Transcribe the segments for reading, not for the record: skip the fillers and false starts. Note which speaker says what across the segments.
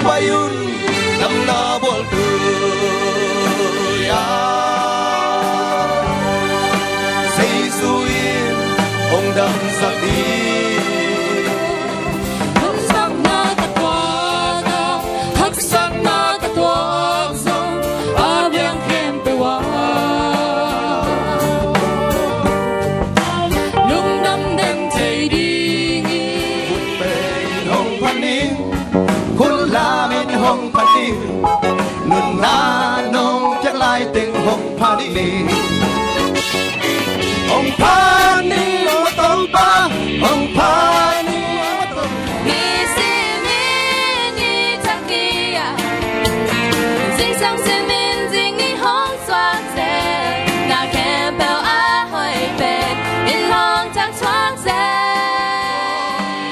Speaker 1: bayun nam na bol tu ya say suin ông đam sắc đi hong pani nun na nong chắc lai tình hong pani hong pani mo tông ba hong pani
Speaker 2: ni si min ni chắc kia dinh sang si min dinh ni hong xoan xe na kem bèo á hơi bệt in hong chắc xoan xe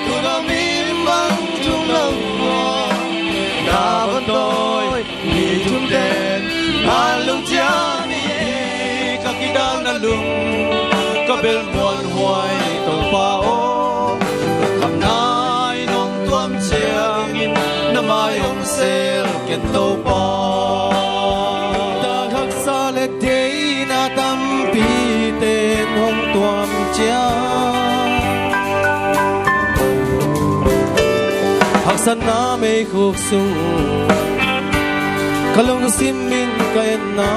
Speaker 1: tu đâu min băng chung lâu đã vẫn tôi vì chúng đèn à lung cha mi các kỳ đang na lung có bên muôn hoài tàu pha ô khắp nơi nông tuâm chiang in năm mai ông sel kiện tàu pa ta khắc xa lệ thế na tâm pi tên hồng tuâm chiang hắc san na mê khúc sung kalung simin kayan na